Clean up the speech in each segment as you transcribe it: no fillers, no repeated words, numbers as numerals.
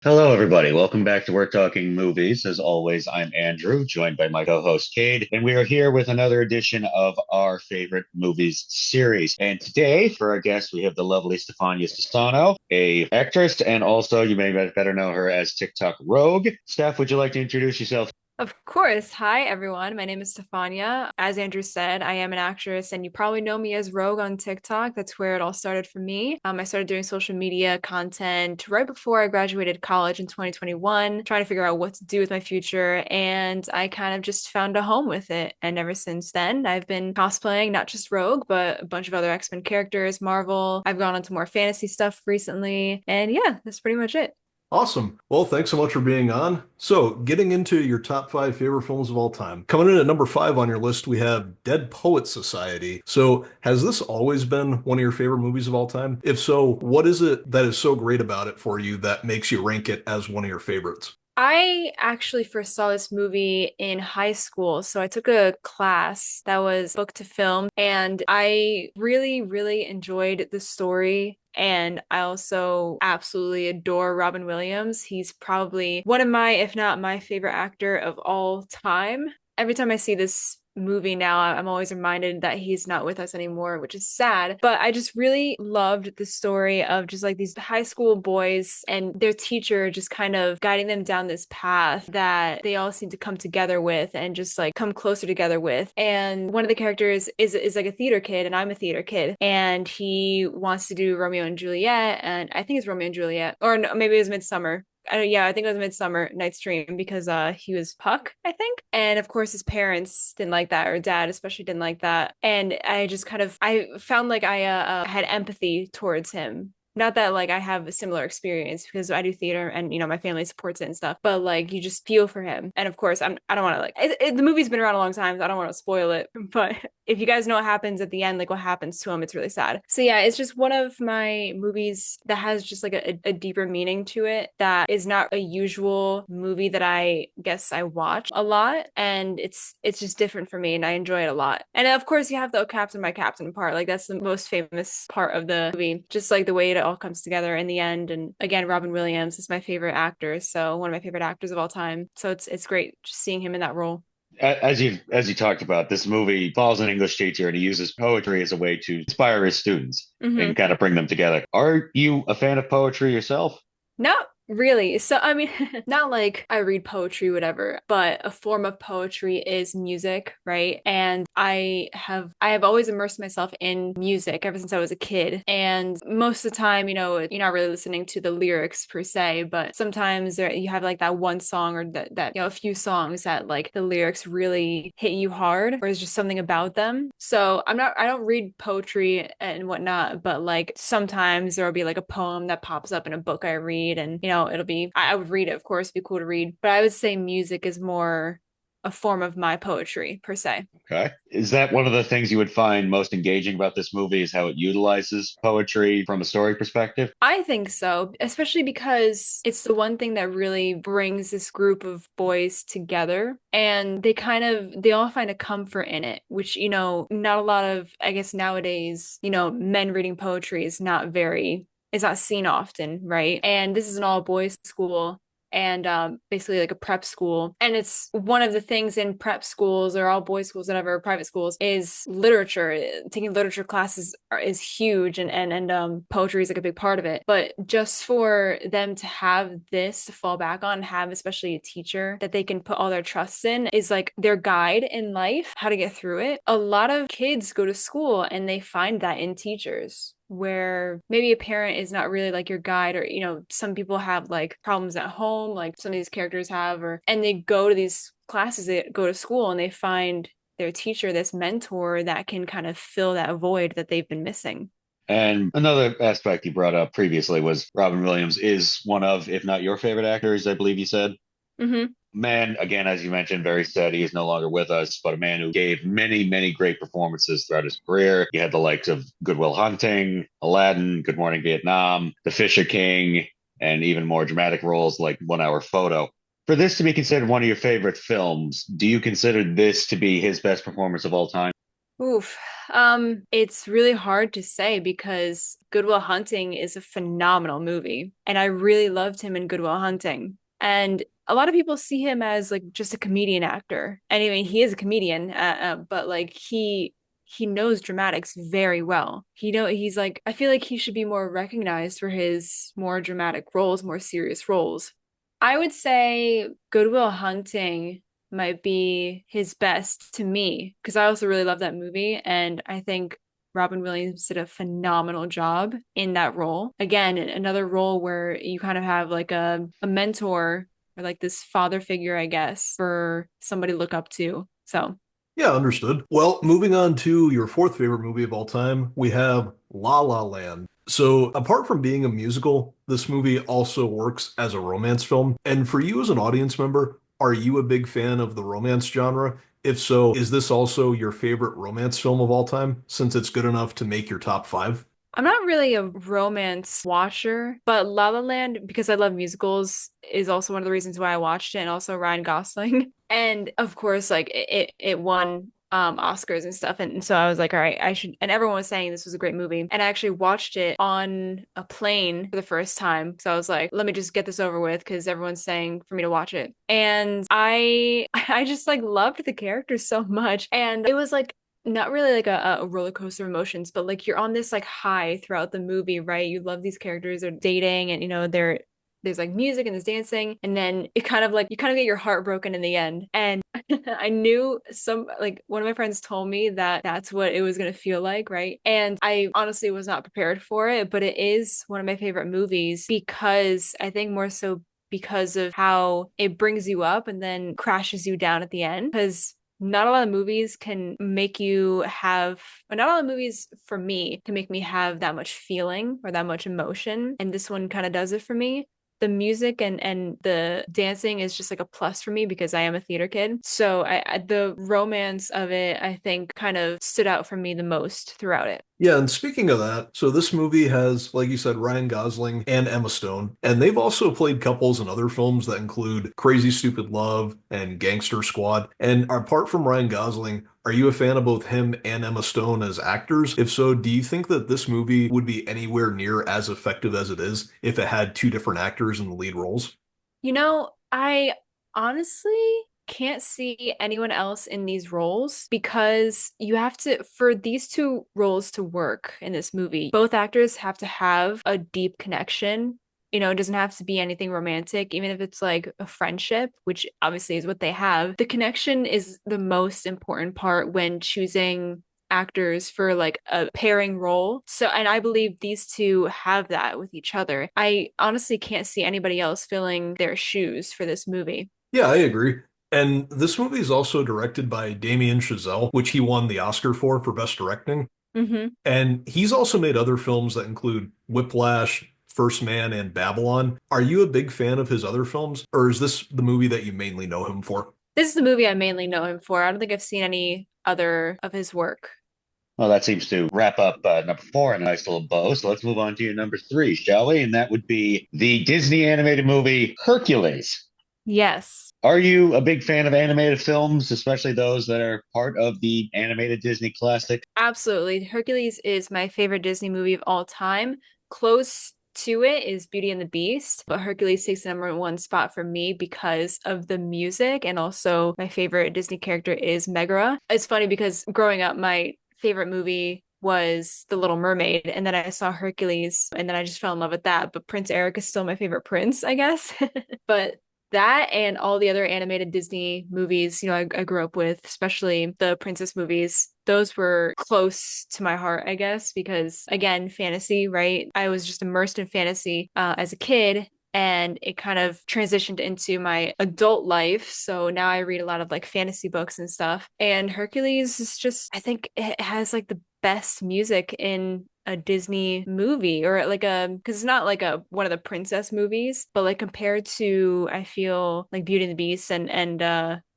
Hello, everybody. Welcome back to We're Talking Movies. As always, I'm Andrew, joined by my co-host Cade, and we are here with another edition of our favorite movies series. And today, for our guest, we have the lovely Stefania Stefano, a actress, and also you may better know her as TikTok Rogue. Steph, would you like to introduce yourself? Of course. Hi, everyone. My name is Stefania. As Andrew said, I am an actress, and you probably know me as Rogue on TikTok. That's where it all started for me. I started doing social media content right before I graduated college in 2021, trying to figure out what to do with my future. And I kind of just found a home with it. And ever since then, I've been cosplaying not just Rogue, but a bunch of other X-Men characters, Marvel. I've gone into more fantasy stuff recently. And yeah, that's pretty much it. Awesome. Well, thanks so much for being on. So, getting into your top five favorite films of all time. Coming in at number five on your list, we have Dead Poets Society. So, has this always been one of your favorite movies of all time? If so, what is it that is so great about it for you that makes you rank it as one of your favorites? I actually first saw this movie in high school. So I took a class that was book to film, and I really, really enjoyed the story. And I also absolutely adore Robin Williams. He's probably one of my, if not my favorite actor of all time. Every time I see this movie now, I'm always reminded that he's not with us anymore, which is sad. But I just really loved the story of just like these high school boys and their teacher just kind of guiding them down this path that they all seem to come together with and just like come closer together with. And one of the characters is like a theater kid, and I'm a theater kid, and he wants to do Romeo and Juliet, and I think it's Romeo and Juliet, or no, maybe it was Midsummer. Yeah, I think it was Midsummer Night's Dream because he was Puck, I think. And of course his parents didn't like that, or dad especially didn't like that. And I just kind of I found like I had empathy towards him. Not that like I have a similar experience because I do theater and my family supports it and stuff, but like you just feel for him. And of course I don't want to like the movie's been around a long time, so I don't want to spoil it. But if you guys know what happens at the end, like what happens to him, it's really sad. So yeah, it's just one of my movies that has just like a deeper meaning to it that is not a usual movie that I guess I watch a lot. And it's just different for me and I enjoy it a lot. And of course you have the Captain by Captain part. Like that's the most famous part of the movie. Just like the way it all comes together in the end. And again, Robin Williams is my favorite actor. So one of my favorite actors of all time. So it's great just seeing him in that role. As you talked about, this movie follows an English teacher and he uses poetry as a way to inspire his students Mm-hmm. and kind of bring them together. Are you a fan of poetry yourself? Not really. So, I mean, not like I read poetry, whatever, but a form of poetry is music, right? And I have always immersed myself in music ever since I was a kid. And most of the time, you're not really listening to the lyrics per se, but sometimes you have like that one song or that a few songs that like the lyrics really hit you hard, or there's just something about them. So I don't read poetry and whatnot, but like sometimes there will be like a poem that pops up in a book I read, and it'll be I would read it, of course, it'd be cool to read, but I would say music is more a form of my poetry per se. Okay. Is that one of the things you would find most engaging about this movie is how it utilizes poetry from a story perspective? I think so, especially because it's the one thing that really brings this group of boys together, and they all find a comfort in it, which, not a lot of, I guess nowadays, men reading poetry is not seen often, right? And this is an all boys school, and basically like a prep school. And it's one of the things in prep schools or all boys schools, whatever, private schools, is literature. Taking literature classes is huge, and poetry is like a big part of it. But just for them to have this to fall back on, have especially a teacher that they can put all their trust in, is like their guide in life, how to get through it. A lot of kids go to school and they find that in teachers, where maybe a parent is not really like your guide, or some people have like problems at home like some of these characters have, or and they go to these classes, they go to school and they find their teacher, this mentor that can kind of fill that void that they've been missing. And another aspect you brought up previously was Robin Williams is one of, if not your favorite actors, I believe you said. Mm-hmm. Man, again, as you mentioned, very sad. He is no longer with us, but a man who gave many, many great performances throughout his career. He had the likes of Good Will Hunting, Aladdin, Good Morning Vietnam, The Fisher King, and even more dramatic roles like One Hour Photo. For this to be considered one of your favorite films, do you consider this to be his best performance of all time? Oof. It's really hard to say because Good Will Hunting is a phenomenal movie, and I really loved him in Good Will Hunting. And a lot of people see him as like just a comedian actor. And I mean, he is a comedian, but like he knows dramatics very well. He's like I feel like he should be more recognized for his more dramatic roles, more serious roles. I would say Good Will Hunting might be his best to me because I also really love that movie and I think Robin Williams did a phenomenal job in that role. Again, another role where you kind of have like a mentor or like this father figure, I guess, for somebody to look up to. So Yeah, understood. Well, moving on to your fourth favorite movie of all time, we have La La Land. So, apart from being a musical, this movie also works as a romance film. And for you as an audience member, are you a big fan of the romance genre? If so, is this also your favorite romance film of all time, since it's good enough to make your top five? I'm not really a romance watcher, but La La Land, because I love musicals, is also one of the reasons why I watched it, and also Ryan Gosling. And of course, like it won Oscars and stuff. And so I was like, all right, I should, and everyone was saying this was a great movie. And I actually watched it on a plane for the first time. So I was like, let me just get this over with because everyone's saying for me to watch it. And I just like loved the characters so much. And it was like not really like a roller coaster of emotions, but like you're on this like high throughout the movie, right? You love these characters, they're dating, and there's like music and there's dancing, and then it kind of like you kind of get your heart broken in the end. And I knew some like one of my friends told me that that's what it was gonna feel like, right? And I honestly was not prepared for it, but it is one of my favorite movies because I think more so because of how it brings you up and then crashes you down at the end. Because not a lot of movies can make you have, or not a lot of movies for me can make me have that much feeling or that much emotion. And this one kind of does it for me. The music and the dancing is just like a plus for me because I am a theater kid. So the romance of it, I think, kind of stood out for me the most throughout it. Yeah, and speaking of that, so this movie has, like you said, Ryan Gosling and Emma Stone, and they've also played couples in other films that include Crazy Stupid Love and Gangster Squad. And apart from Ryan Gosling, are you a fan of both him and Emma Stone as actors? If so, do you think that this movie would be anywhere near as effective as it is if it had two different actors in the lead roles? I honestly can't see anyone else in these roles because you have to, for these two roles to work in this movie, both actors have to have a deep connection. It doesn't have to be anything romantic, even if it's like a friendship, which obviously is what they have. The connection is the most important part when choosing actors for like a pairing role. So, and I believe these two have that with each other. I honestly can't see anybody else filling their shoes for this movie. Yeah, I agree. And this movie is also directed by Damien Chazelle, which he won the Oscar for Best Directing. Hmm. And he's also made other films that include Whiplash, First Man, and Babylon. Are you a big fan of his other films, or is this the movie that you mainly know him for? This is the movie I mainly know him for. I don't think I've seen any other of his work. Well, that seems to wrap up number four in a nice little bow. So let's move on to your number three, shall we? And that would be the Disney animated movie Hercules. Yes, Are you a big fan of animated films, especially those that are part of the animated Disney classic? absolutely. Hercules is my favorite Disney movie of all time. Close to it is Beauty and the Beast, but Hercules takes the number one spot for me because of the music and also my favorite Disney character is Megara. It's funny because growing up, my favorite movie was The Little Mermaid, and then I saw Hercules, and then I just fell in love with that. But Prince Eric is still my favorite prince, I guess. But that and all the other animated Disney movies, I grew up with, especially the princess movies, those were close to my heart, I guess, because again, fantasy, right? I was just immersed in fantasy as a kid. And it kind of transitioned into my adult life. So now I read a lot of like fantasy books and stuff. And Hercules is just, I think it has like the best music in a Disney movie or like because it's not like a one of the princess movies, but like compared to I feel like Beauty and the Beast and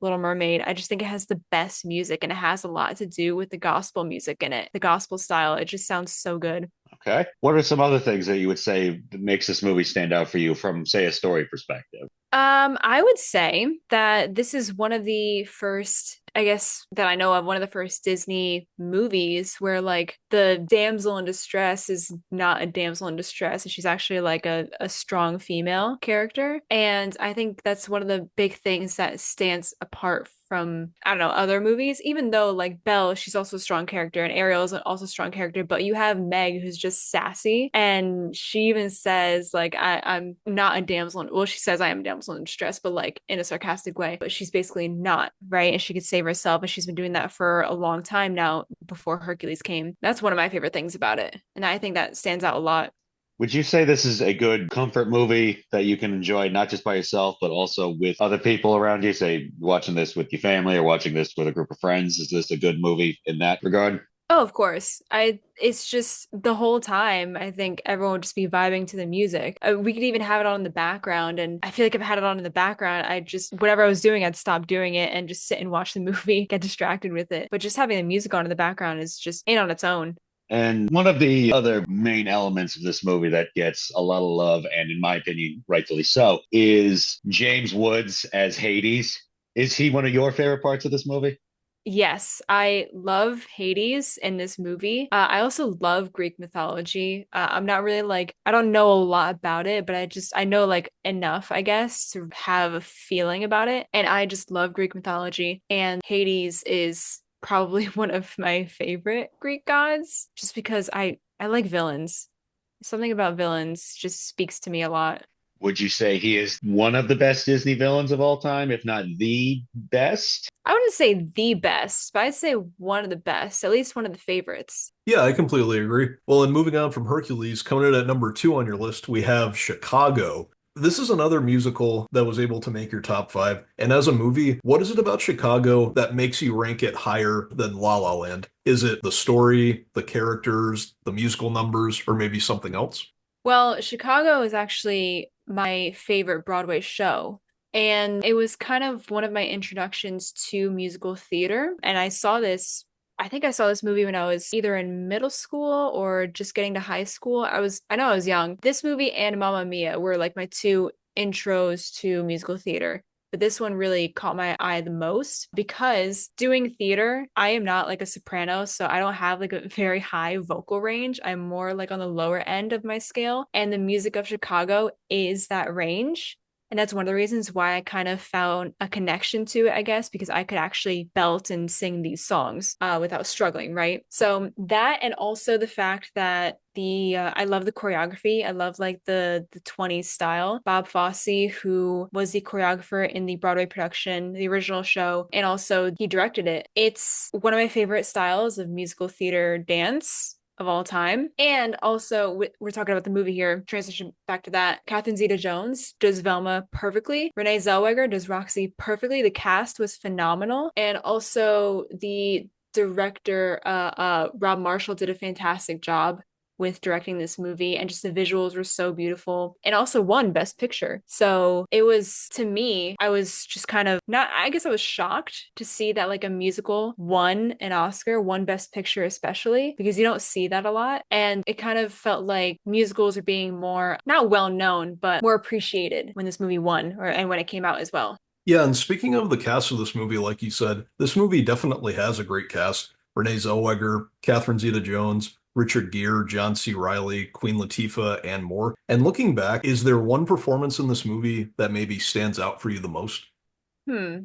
Little Mermaid, I just think it has the best music and it has a lot to do with the gospel music in it, the gospel style. It just sounds so good. Okay. What are some other things that you would say that makes this movie stand out for you from, say, a story perspective? I would say that this is one of the first, I guess, that I know of, one of the first Disney movies where like the damsel in distress is not a damsel in distress, and she's actually like a strong female character. And I think that's one of the big things that stands apart from, I don't know, other movies, even though like Belle, she's also a strong character, and Ariel is also a strong character, but you have Meg who's just sassy, and she even says like I'm not a damsel in, well, she says I am a damsel in distress, but like in a sarcastic way, but she's basically not, right? And she could save herself, and she's been doing that for a long time now before Hercules came. That's one of my favorite things about it, and I think that stands out a lot. Would you say this is a good comfort movie that you can enjoy not just by yourself, but also with other people around you? Say, watching this with your family or watching this with a group of friends. Is this a good movie in that regard? Oh, of course. It's just the whole time, I think everyone would just be vibing to the music. We could even have it on in the background. And I feel like if I had it on in the background, I just, whatever I was doing, I'd stop doing it and just sit and watch the movie, get distracted with it. But just having the music on in the background is just in on its own. And one of the other main elements of this movie that gets a lot of love, and in my opinion, rightfully so, is James Woods as Hades. Is he one of your favorite parts of this movie? Yes, I love Hades in this movie. I also love Greek mythology. I'm not really like, I don't know a lot about it, but I know like enough, I guess, to have a feeling about it. And I just love Greek mythology. And Hades is probably one of my favorite Greek gods, just because I like villains. Something about villains just speaks to me a lot. Would you say he is one of the best Disney villains of all time, if not the best? I wouldn't say the best, but I'd say one of the best, at least one of the favorites. Yeah, I completely agree. Well, and moving on from Hercules, coming in at number two on your list, we have Chicago. This is another musical that was able to make your top five. And as a movie, what is it about Chicago that makes you rank it higher than La La Land? Is it the story, the characters, the musical numbers, or maybe something else? Well, Chicago is actually my favorite Broadway show. And it was kind of one of my introductions to musical theater. And I think I saw this movie when I was either in middle school or just getting to high school. I know I was young. This movie and Mamma Mia were like my two intros to musical theater. But this one really caught my eye the most because doing theater, I am not like a soprano, so I don't have like a very high vocal range. I'm more like on the lower end of my scale. And the music of Chicago is that range. And that's one of the reasons why I kind of found a connection to it, I guess, because I could actually belt and sing these songs without struggling, right? So that, and also the fact that the I love the choreography. I love like the 20s style. Bob Fosse, who was the choreographer in the Broadway production, the original show, and also he directed it. It's one of my favorite styles of musical theater dance of all time. And also, we're talking about the movie here, transition back to that. Catherine Zeta-Jones does Velma perfectly. Renee Zellweger does Roxy perfectly. The cast was phenomenal. And also the director, Rob Marshall, did a fantastic job with directing this movie, and just the visuals were so beautiful, and also won best picture. So it was, to me, I was just kind of not, I guess I was shocked to see that like a musical won an Oscar, won best picture, especially because you don't see that a lot. And it kind of felt like musicals are being more not well known but more appreciated when this movie won, or and when it came out as well. Yeah, and speaking of the cast of this movie, like you said, this movie definitely has a great cast. Renee Zellweger, Catherine Zeta-Jones, Richard Gere, John C. Reilly, Queen Latifah, and more. And looking back, is there one performance in this movie that maybe stands out for you the most? Hmm.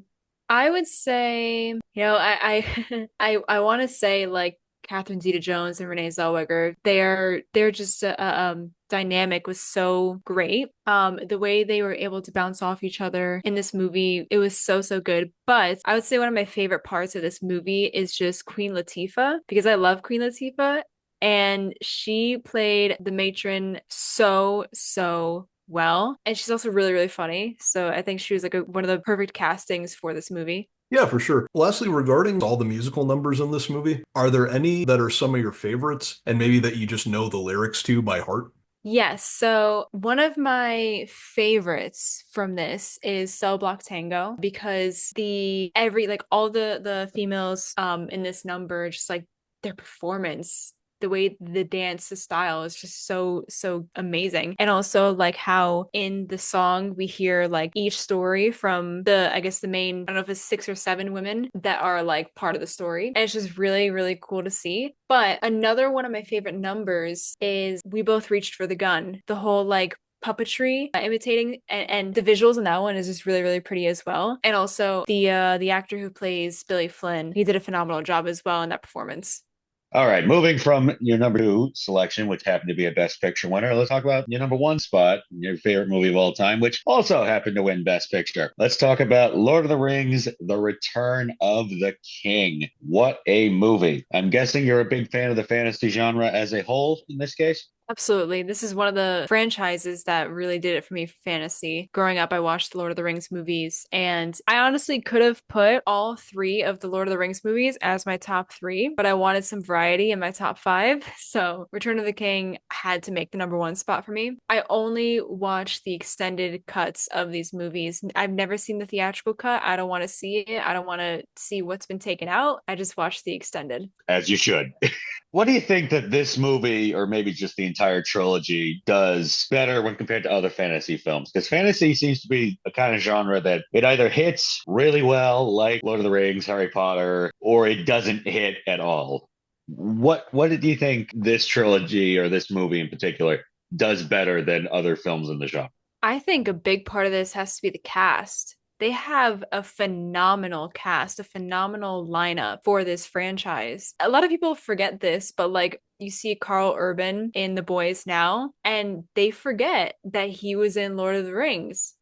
I would say, I want to say like Catherine Zeta-Jones and Renee Zellweger. They're just dynamic was so great. The way they were able to bounce off each other in this movie, it was so good. But I would say one of my favorite parts of this movie is just Queen Latifah, because I love Queen Latifah, and she played the matron so well. And she's also really funny. So I think she was like one of the perfect castings for this movie. Yeah, for sure. Lastly, regarding all the musical numbers in this movie, are there any that are some of your favorites and maybe that you just know the lyrics to by heart? Yes, so one of my favorites from this is Cell Block Tango, because the every like all the females in this number, just like their performance, the way the dance, the style is just so amazing. And also like how in the song we hear like each story from the, I guess the main, I don't know if it's 6 or 7 women that are like part of the story. And it's just really cool to see. But another one of my favorite numbers is We Both Reached for the Gun. The whole like puppetry imitating and the visuals in that one is just really pretty as well. And also the actor who plays Billy Flynn, he did a phenomenal job as well in that performance. All right, moving from your number two selection, which happened to be a Best Picture winner, let's talk about your number one spot, your favorite movie of all time, which also happened to win Best Picture. Let's talk about Lord of the Rings, The Return of the King. What a movie. I'm guessing you're a big fan of the fantasy genre as a whole in this case? Absolutely. This is one of the franchises that really did it for me for fantasy. Growing up, I watched the Lord of the Rings movies, and I honestly could have put all three of the Lord of the Rings movies as my top three, but I wanted some variety in my top five. So Return of the King had to make the number one spot for me. I only watched the extended cuts of these movies. I've never seen the theatrical cut. I don't want to see it. I don't want to see what's been taken out. I just watched the extended. As you should. What do you think that this movie, or maybe just the entire trilogy, does better when compared to other fantasy films? Because fantasy seems to be a kind of genre that it either hits really well, like Lord of the Rings, Harry Potter, or it doesn't hit at all. What did you think this trilogy or this movie in particular does better than other films in the genre? I think a big part of this has to be the cast. They have a phenomenal cast, a phenomenal lineup for this franchise. A lot of people forget this, but like you see Carl Urban in The Boys now, and they forget that he was in Lord of the Rings.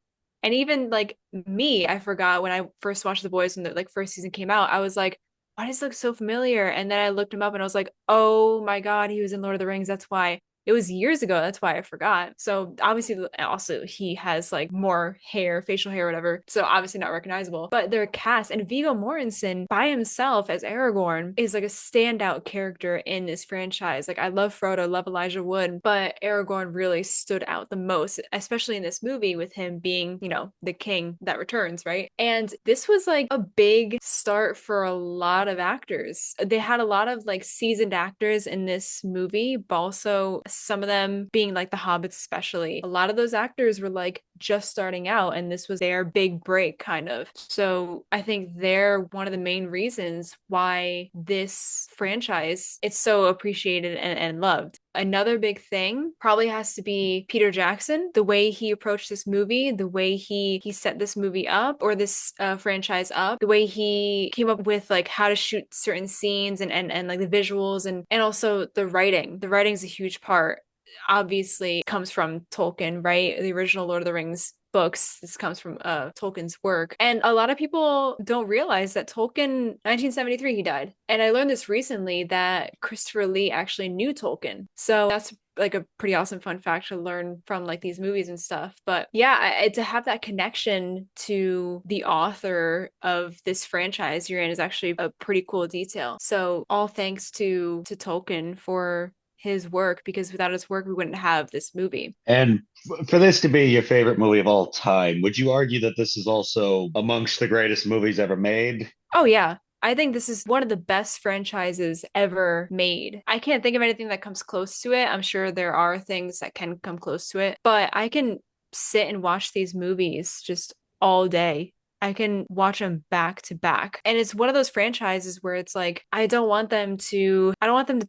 And even like me, I forgot when I first watched The Boys when the like first season came out. I was like, why does he look so familiar? And then I looked him up and I was like, oh my God, he was in Lord of the Rings. That's why. It was years ago. That's why I forgot. So obviously, also he has like more hair, facial hair, whatever. So obviously not recognizable. But their cast and Viggo Mortensen by himself as Aragorn is like a standout character in this franchise. Like I love Frodo, love Elijah Wood, but Aragorn really stood out the most, especially in this movie with him being, you know, the king that returns, right? And this was like a big start for a lot of actors. They had a lot of like seasoned actors in this movie, but also some of them being like the hobbits especially, a lot of those actors were like just starting out and this was their big break kind of. So I think they're one of the main reasons why this franchise it's so appreciated and loved. Another big thing probably has to be Peter Jackson, the way he approached this movie, the way he set this movie up or this franchise up, the way he came up with like how to shoot certain scenes and like the visuals and also the writing. The writing's a huge part. Obviously, it comes from Tolkien, right? The original Lord of the Rings books. This comes from Tolkien's work. And a lot of people don't realize that Tolkien, 1973, he died. And I learned this recently that Christopher Lee actually knew Tolkien. So that's like a pretty awesome fun fact to learn from like these movies and stuff. But yeah, to have that connection to the author of this franchise you're in is actually a pretty cool detail. So all thanks to Tolkien for his work because without his work we wouldn't have this movie. And for this to be your favorite movie of all time, would you argue that this is also amongst the greatest movies ever made? Oh yeah. I think this is one of the best franchises ever made. I can't think of anything that comes close to it. I'm sure there are things that can come close to it, but I can sit and watch these movies just all day. I can watch them back to back. And it's one of those franchises where it's like, I don't want them to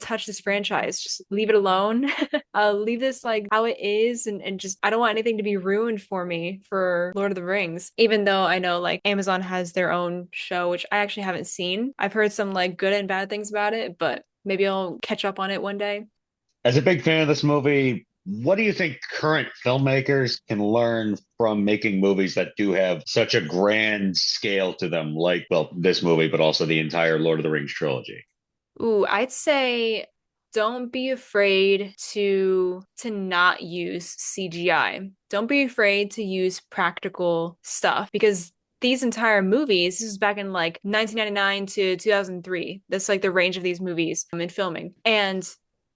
touch this franchise. Just leave it alone. Leave this like how it is and just, I don't want anything to be ruined for me for Lord of the Rings. Even though I know like Amazon has their own show, which I actually haven't seen. I've heard some like good and bad things about it, but maybe I'll catch up on it one day. As a big fan of this movie, what do you think current filmmakers can learn from making movies that do have such a grand scale to them, like, well, this movie, but also the entire Lord of the Rings trilogy? Ooh, I'd say don't be afraid to not use CGI. Don't be afraid to use practical stuff because these entire movies, this is back in like 1999 to 2003. That's like the range of these movies in filming. And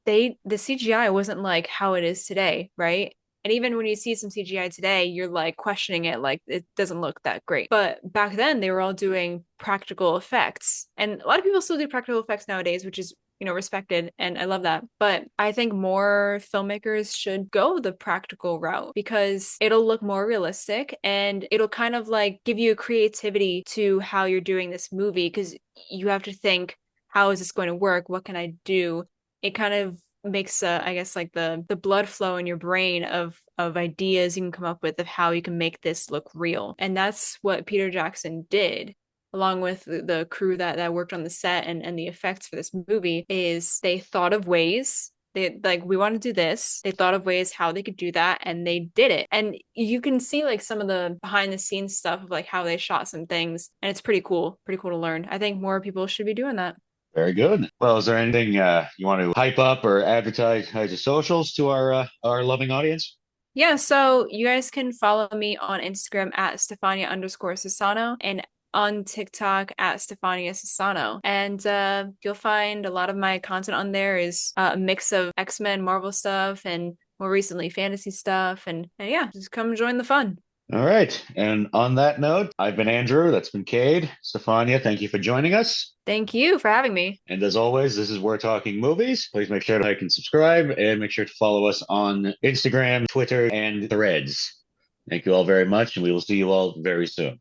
the CGI wasn't like how it is today, right? And even when you see some CGI today, you're like questioning it, like it doesn't look that great. But back then, they were all doing practical effects. And a lot of people still do practical effects nowadays, which is respected, and I love that. But I think more filmmakers should go the practical route because it'll look more realistic and it'll kind of like give you a creativity to how you're doing this movie because you have to think, how is this going to work? What can I do? It kind of makes I guess like the blood flow in your brain of ideas you can come up with of how you can make this look real. And that's what Peter Jackson did along with the crew that worked on the set and the effects for this movie is they thought of ways they like we want to do this. They thought of ways how they could do that and they did it. And you can see like some of the behind the scenes stuff of like how they shot some things and it's pretty cool. Pretty cool to learn. I think more people should be doing that. Very good. Well, is there anything you want to hype up or advertise your socials to our loving audience? Yeah, so you guys can follow me on Instagram at Stefania underscore Sassano and on TikTok at Stefania Sassano. And you'll find a lot of my content on there is a mix of X-Men, Marvel stuff, and more recently fantasy stuff. And yeah, just come join the fun. All right. And on that note, I've been Andrew. That's been Cade. Stefania, thank you for joining us. Thank you for having me. And as always, this is We're Talking Movies. Please make sure to like and subscribe and make sure to follow us on Instagram, Twitter, and Threads. Thank you all very much, and we will see you all very soon.